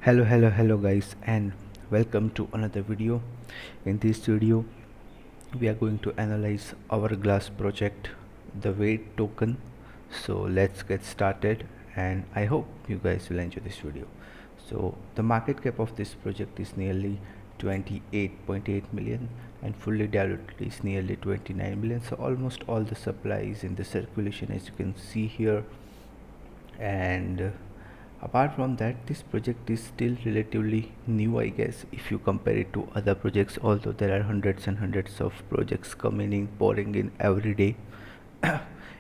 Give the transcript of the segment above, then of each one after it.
Hello guys, and welcome to another video. In this video we are going to analyze Hourglass project, the weight token. So let's get started, and I hope you guys will enjoy this video. So the market cap of this project is nearly 28.8 million, and fully diluted is nearly 29 million. So almost all the supply is in the circulation, as you can see here. And apart from that, this project is still relatively new, I guess, if you compare it to other projects, although there are hundreds and hundreds of projects coming in, pouring in every day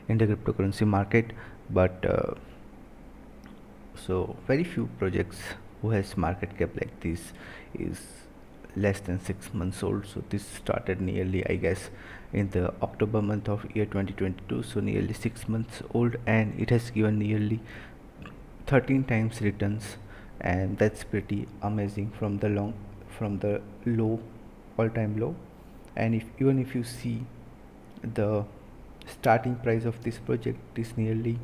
in the cryptocurrency market. But so very few projects who has market cap like this is less than 6 months old. So this started nearly, I guess, in the October month of year 2022, so nearly 6 months old, and it has given nearly 13 times returns, and that's pretty amazing from the low, all-time low. And even if you see the starting price of this project is nearly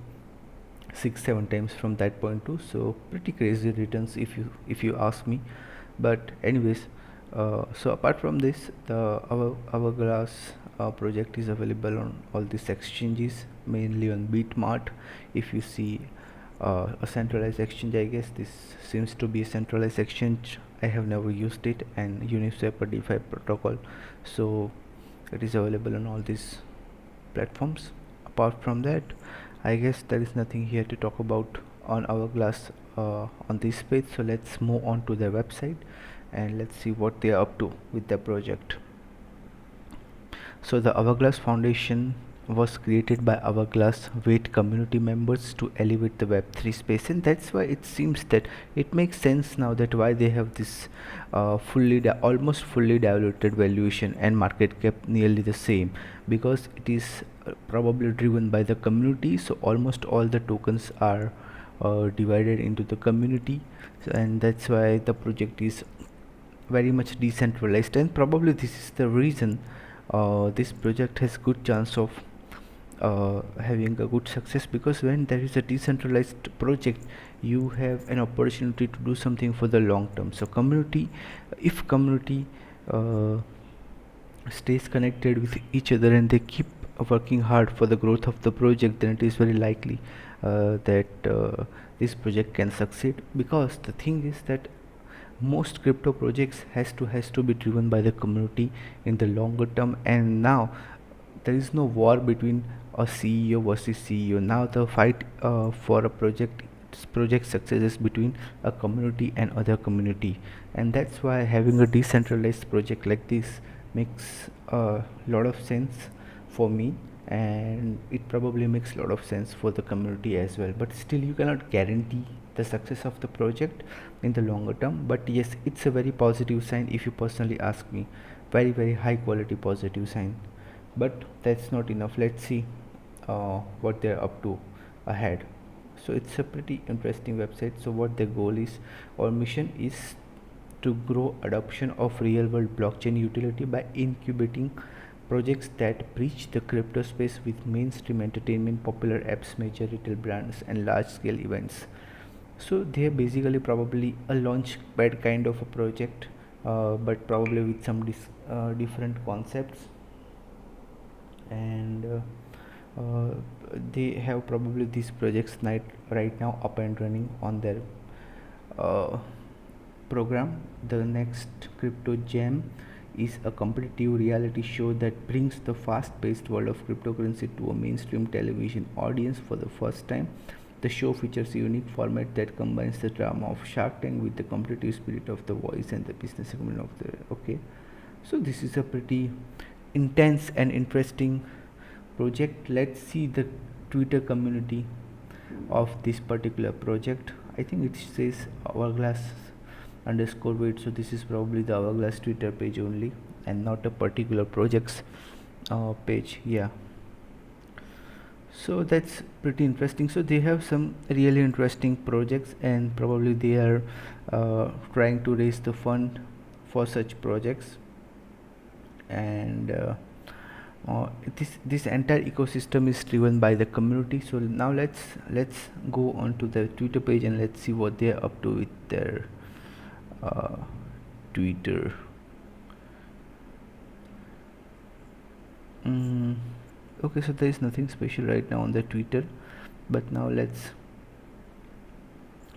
6-7 times from that point too, so pretty crazy returns if you ask me. But anyways, so apart from this, the Hourglass project is available on all these exchanges, mainly on Bitmart. If you see a centralized exchange, I guess this seems to be a centralized exchange. I have never used it, and Uniswap or DeFi protocol, so it is available on all these platforms. Apart from that, I guess there is nothing here to talk about on Hourglass on this page. So let's move on to their website and let's see what they are up to with their project. So the Hourglass Foundation was created by Hourglass Weight community members to elevate the Web3 space, and that's why it seems that it makes sense now that why they have this almost fully diluted valuation and market cap nearly the same, because it is probably driven by the community. So almost all the tokens are divided into the community, and that's why the project is very much decentralized, and probably this is the reason this project has good chance of having a good success, because when there is a decentralized project, you have an opportunity to do something for the long term. So if community uh, stays connected with each other and they keep working hard for the growth of the project, then it is very likely that this project can succeed. Because the thing is that most crypto projects has to be driven by the community in the longer term, and now there is no war between a CEO versus CEO. Now the fight for a project success is between a community and other community, and that's why having a decentralized project like this makes a lot of sense for me, and it probably makes a lot of sense for the community as well. But still, you cannot guarantee the success of the project in the longer term. But yes, it's a very positive sign if you personally ask me. Very high quality positive sign. But that's not enough. Let's see what they're up to ahead. So it's a pretty interesting website. So what their goal is or mission is to grow adoption of real world blockchain utility by incubating projects that bridge the crypto space with mainstream entertainment, popular apps, major retail brands, and large scale events. So they are basically probably a launch pad kind of a project, but probably with some different concepts. And they have probably these projects right now up and running on their uh, program. The next crypto gem is a competitive reality show that brings the fast-paced world of cryptocurrency to a mainstream television audience for the first time. The show features a unique format that combines the drama of Shark Tank with the competitive spirit of The Voice and the business segment of the. Okay, so this is a pretty intense and interesting project. Let's see the Twitter community of this particular project. I think it says Hourglass underscore weight, so this is probably the Hourglass Twitter page only and not a particular project's page. Yeah, so that's pretty interesting. So they have some really interesting projects, and probably they are trying to raise the fund for such projects. And this entire ecosystem is driven by the community. So now let's go on to the Twitter page and let's see what they are up to with their uh, Twitter. mm, okay, so there is nothing special right now on the Twitter, but now let's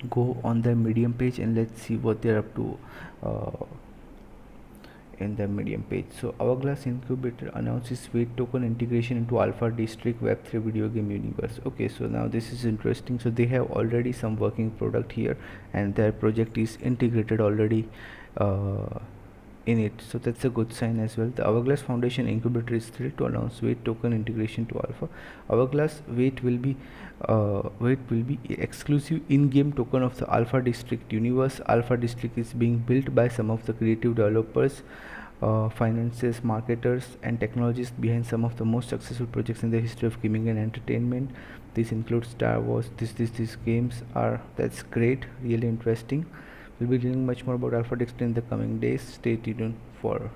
go on the Medium page and let's see what they're up to uh, in the Medium page. So Hourglass Incubator announces Wait token integration into Alpha District Web3 video game universe. Okay, so now this is interesting. So they have already some working product here, and their project is integrated already uh, in it. So that's a good sign as well. The Hourglass Foundation Incubator is thrilled to announce Wait token integration to Alpha. Hourglass Wait will be exclusive in-game token of the Alpha District universe. Alpha District is being built by some of the creative developers, finances, marketers, and technologists behind some of the most successful projects in the history of gaming and entertainment. This includes Star Wars. These games are that's great, really interesting. We'll be learning much more about Alpha District in the coming days. Stay tuned for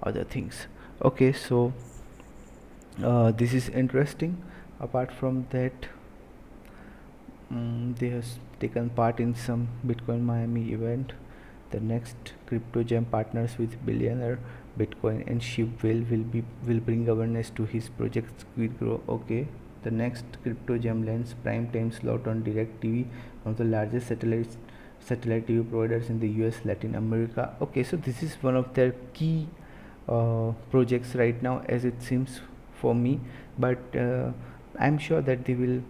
other things. Okay, so this is interesting. Apart from that, they have taken part in some Bitcoin Miami event. The next crypto gem partners with billionaire Bitcoin and Ship will bring awareness to his project Squid Grow. Okay, the next crypto gem lands prime time slot on Direct TV, one of the largest satellite TV providers in the US, Latin America. Okay, so this is one of their key projects right now, as it seems for me. But I'm sure that they will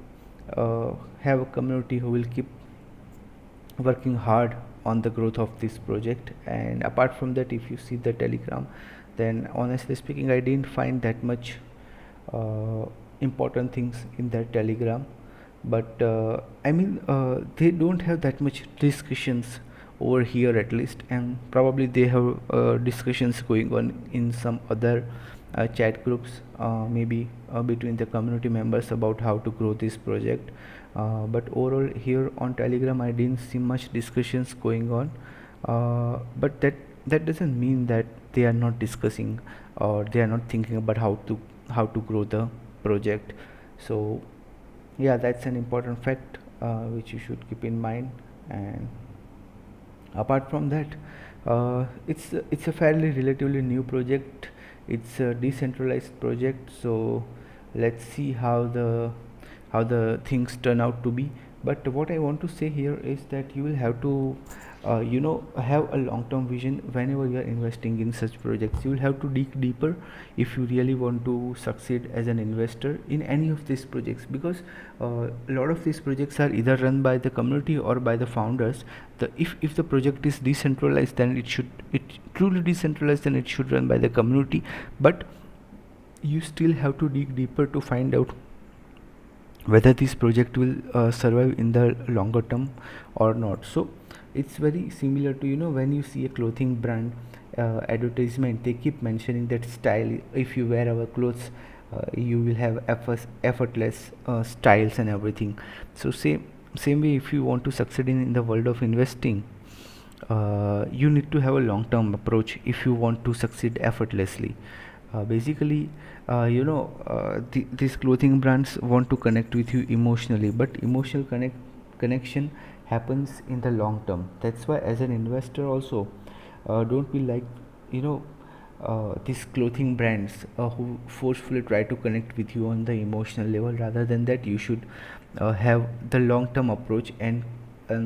have a community who will keep working hard on the growth of this project. And apart from that, if you see the Telegram, then honestly speaking, I didn't find that much uh, important things in that Telegram. But I mean, they don't have that much discussions over here, at least, and probably they have discussions going on in some other chat groups, maybe between the community members, about how to grow this project. But overall, here on Telegram, I didn't see much discussions going on. But that doesn't mean that they are not discussing, or they are not thinking about how to grow the project. So yeah, that's an important fact which you should keep in mind. And apart from that, it's a fairly relatively new project. It's a decentralized project, so let's see how the things turn out to be. But what I want to say here is that you will have to have a long term vision whenever you are investing in such projects. You will have to dig deeper if you really want to succeed as an investor in any of these projects, because a lot of these projects are either run by the community or by the founders. If the project is decentralized, then it truly decentralized, then it should run by the community. But you still have to dig deeper to find out whether this project will survive in the longer term or not. So it's very similar to, when you see a clothing brand advertisement, they keep mentioning that style. If you wear our clothes, you will have effortless styles and everything. So same way, if you want to succeed in the world of investing, you need to have a long term approach if you want to succeed effortlessly. Basically, these clothing brands want to connect with you emotionally, but emotional connection happens in the long term. That's why, as an investor also, don't be like, you know these clothing brands who forcefully try to connect with you on the emotional level. Rather than that, you should have the long term approach, and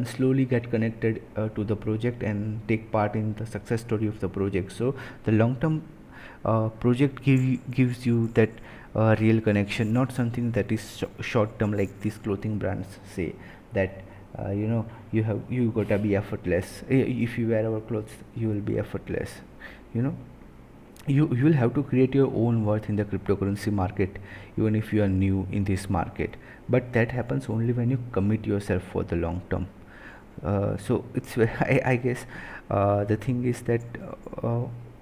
slowly get connected to the project and take part in the success story of the project. So the long term project gives you that real connection, not something that is short term, like these clothing brands say that you gotta be effortless. If you wear our clothes, you will be effortless. you know you will have to create your own worth in the cryptocurrency market, even if you are new in this market. But that happens only when you commit yourself for the long term. So it's I guess the thing is that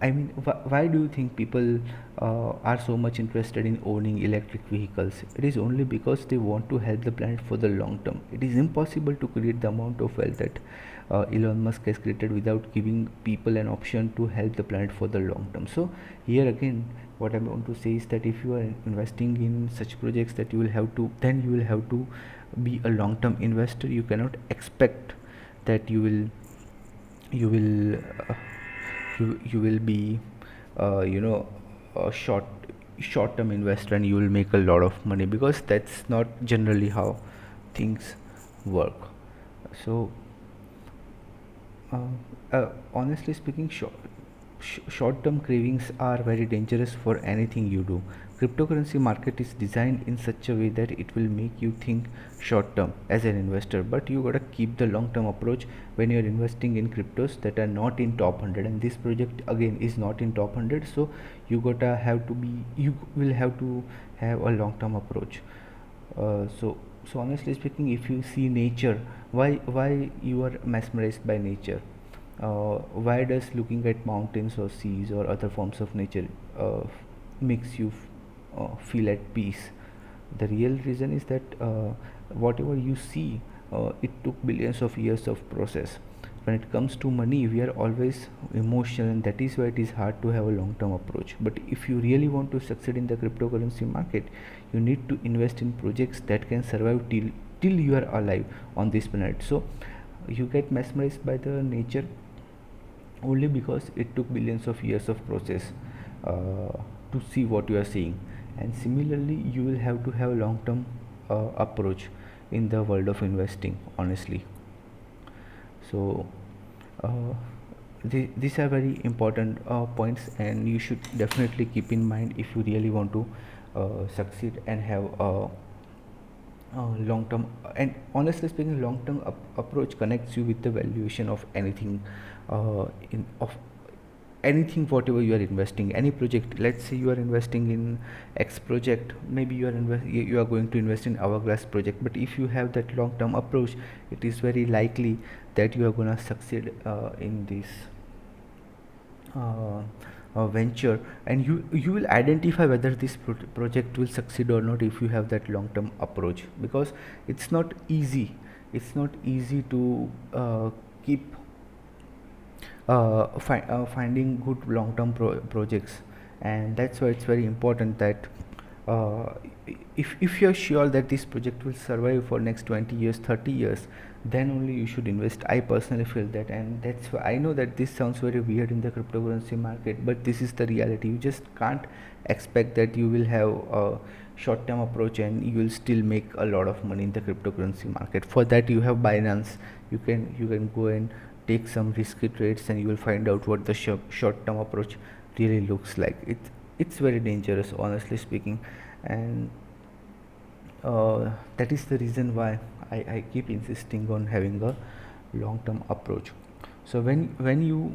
I mean, why do you think people are so much interested in owning electric vehicles? It is only because they want to help the planet for the long term. It is impossible to create the amount of wealth that Elon Musk has created without giving people an option to help the planet for the long term. So here again, what I want to say is that if you are investing in such projects, that you will have to be a long term investor. You cannot expect that you will you will you will be you know a short term investor, and you will make a lot of money, because that's not generally how things work. So uh, honestly speaking, short-term cravings are very dangerous for anything you do. Cryptocurrency market is designed in such a way that it will make you think short-term as an investor, but you gotta keep the long-term approach when you're investing in cryptos that are not in top 100. And this project again is not in top 100, so you will have to have a long-term approach. So honestly speaking, if you see nature, why you are mesmerized by nature? Why does looking at mountains or seas or other forms of nature makes you feel at peace? The real reason is that whatever you see, it took billions of years of process. When it comes to money, we are always emotional, and that is why it is hard to have a long term approach. But if you really want to succeed in the cryptocurrency market, you need to invest in projects that can survive till you are alive on this planet. So you get mesmerized by the nature only because it took billions of years of process uh, to see what you are seeing. And similarly, you will have to have a long term approach in the world of investing, honestly. So uh, these are very important points, and you should definitely keep in mind if you really want to succeed and have a long term. And honestly speaking, long term approach connects you with the valuation of anything, in of anything whatever you are investing, any project. Let's say you are investing in X project, maybe you are going to invest in Hourglass project, but if you have that long term approach, it is very likely that you are going to succeed in this uh, venture. And you will identify whether this project will succeed or not if you have that long term approach, because it's not easy to keep finding good long term projects. And that's why it's very important that uh, if you're sure that this project will survive for next 20 years, 30 years, then only you should invest. I personally feel that, and that's why I know that this sounds very weird in the cryptocurrency market, but this is the reality. You just can't expect that you will have a short term approach and you will still make a lot of money in the cryptocurrency market. For that, you have Binance. You can go and take some risky trades, and you will find out what the short term approach really looks like. It's very dangerous, honestly speaking. And that is the reason why I keep insisting on having a long term approach. So when you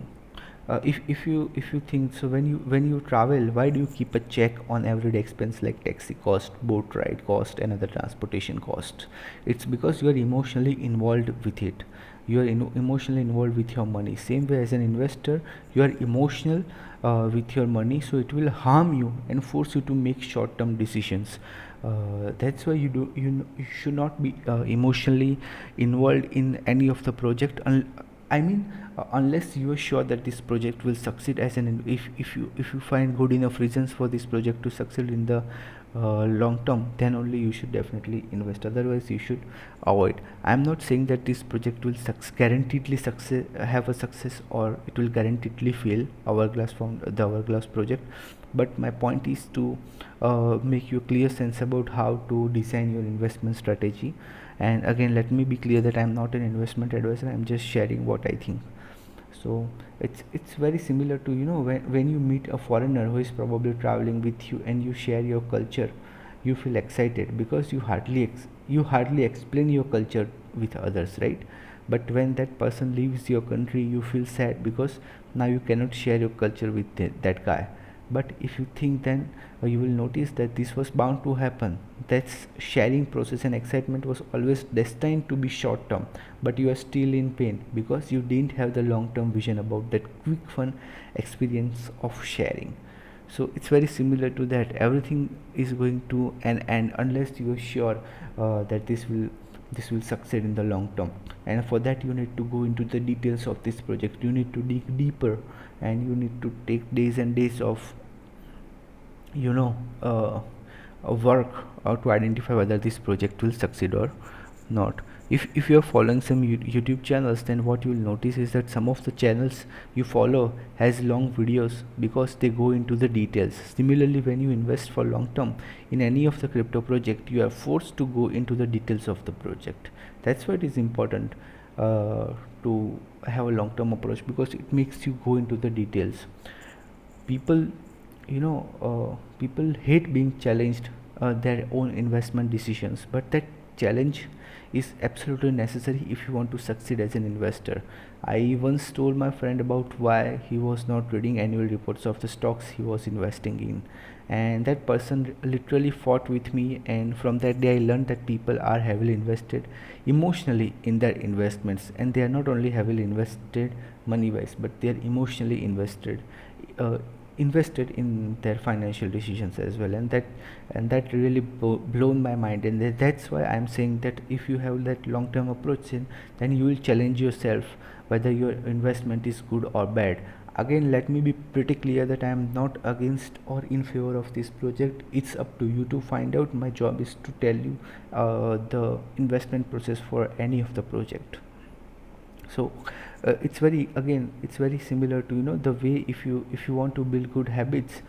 if you think, so when you travel, why do you keep a check on everyday expense like taxi cost, boat ride cost, and other transportation costs? It's because you are emotionally involved with it. You are emotionally involved with your money. Same way as an investor, you are emotional with your money, so it will harm you and force you to make short term decisions. That's why you should not be emotionally involved in any of the project. I mean, unless you are sure that this project will succeed as if you find good enough reasons for this project to succeed in the long term, then only you should definitely invest. Otherwise, you should avoid. I'm not saying that this project will guaranteedly success have a success, or it will guaranteedly fail. The Hourglass project, but my point is to make you clear sense about how to design your investment strategy. And again, let me be clear that I'm not an investment advisor. I'm just sharing what I think. So it's very similar to, when you meet a foreigner who is probably traveling with you and you share your culture, you feel excited because you hardly explain your culture with others, right? But when that person leaves your country, you feel sad because now you cannot share your culture with that guy. But if you think, then you will notice that this was bound to happen. That's sharing process, and excitement was always destined to be short term, but you are still in pain because you didn't have the long term vision about that quick fun experience of sharing. So it's very similar to that. Everything is going to an end unless you are sure that this will succeed in the long term. And for that, you need to go into the details of this project. You need to dig deeper, and you need to take days and days of you know work to identify whether this project will succeed or not. If you're following some YouTube channels, then what you'll notice is that some of the channels you follow has long videos because they go into the details. Similarly, when you invest for long term in any of the crypto project, you are forced to go into the details of the project. That's why it is important uh, to have a long term approach, because it makes you go into the details. People, people hate being challenged their own investment decisions, but that challenge is absolutely necessary if you want to succeed as an investor. I once told my friend about why he was not reading annual reports of the stocks he was investing in, and that person literally fought with me. And from that day I learned that people are heavily invested emotionally in their investments, and they are not only heavily invested money wise, but they are emotionally uh, invested in their financial decisions as well. And that really blown my mind. And that's why I'm saying that if you have that long term approach, then you will challenge yourself whether your investment is good or bad. Again, let me be pretty clear that I am not against or in favor of this project. It's up to you to find out. My job is to tell you the investment process for any of the project. So it's very similar to, the way, if you want to build good habits,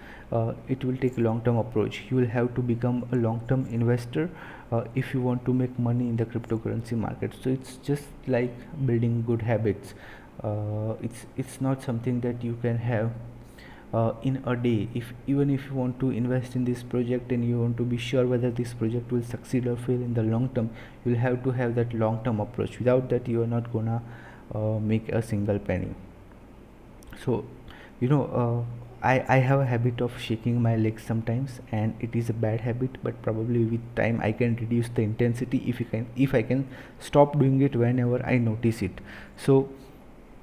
it will take a long term approach. You will have to become a long term investor if you want to make money in the cryptocurrency market. So it's just like building good habits. It's not something that you can have in a day. If even if you want to invest in this project and you want to be sure whether this project will succeed or fail in the long term, you'll have to have that long term approach. Without that, you are not gonna make a single penny. So, you know I have a habit of shaking my legs sometimes, and it is a bad habit, but probably with time I can reduce the intensity if I can stop doing it whenever I notice it. So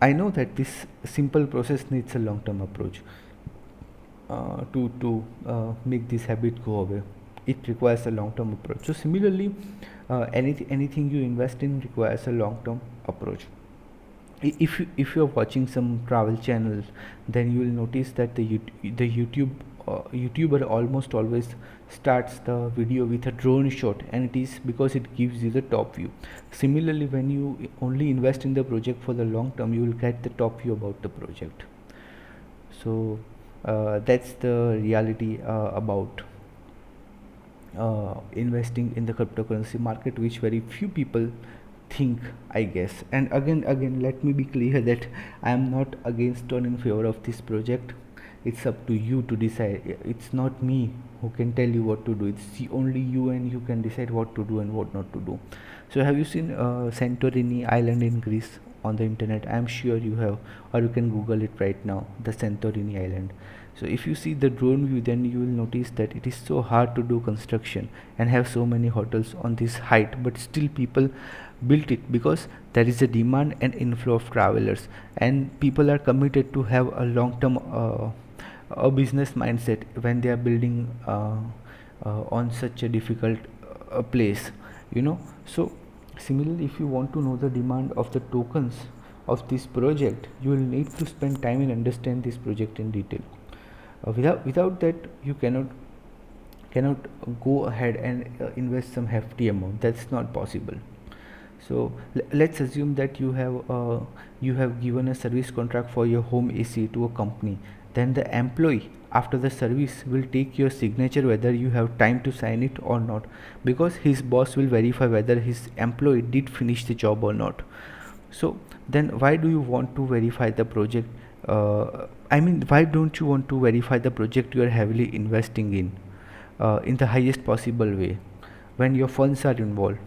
I know that this simple process needs a long term approach to make this habit go away. It requires a long term approach. So similarly, anything you invest in requires a long term approach. If you're watching some travel channels, then you will notice that the YouTuber almost always starts the video with a drone shot, and it is because it gives you the top view. Similarly, when you only invest in the project for the long term, you will get the top view about the project. So that's the reality about investing in the cryptocurrency market, which very few people think, I guess. And again, let me be clear that I am not against or in favor of this project. It's up to you to decide. It's not me who can tell you what to do. It's only you, and you can decide what to do and what not to do. So have you seen Santorini Island in Greece on the internet? I'm sure you have, or you can Google it right now, the Santorini Island. So if you see the drone view, then you will notice that it is so hard to do construction and have so many hotels on this height, but still people built it because there is a demand and inflow of travelers, and people are committed to have a long term a business mindset when they are building on such a difficult place, so similarly, if you want to know the demand of the tokens of this project, you will need to spend time and understand this project in detail. Without that, you cannot go ahead and invest some hefty amount. That's not possible. So let's assume that you have given a service contract for your home AC to a company. Then the employee after the service will take your signature whether you have time to sign it or not, because his boss will verify whether his employee did finish the job or not. So then why do you want to verify the project? Why don't you want to verify the project you are heavily investing in the highest possible way when your funds are involved?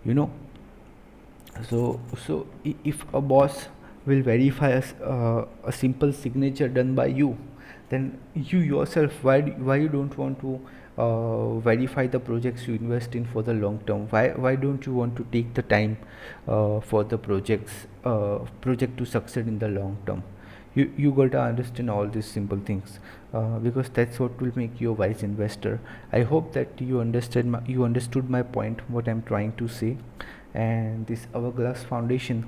You know, if a boss will verify a simple signature done by you, then you yourself, why you don't want to verify the projects you invest in for the long term? Why don't you want to take the time for the project to succeed in the long term? You gotta understand all these simple things, because that's what will make you a wise investor. I hope that you understood my point, what I'm trying to say. And this Hourglass Foundation,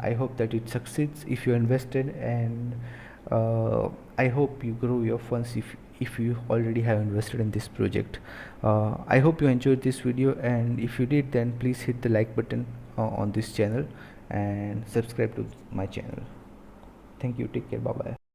I hope that it succeeds if you're invested, and I hope you grow your funds if you already have invested in this project. I hope you enjoyed this video, and if you did, then please hit the like button on this channel and subscribe to my channel. Thank you. Take care. Bye bye.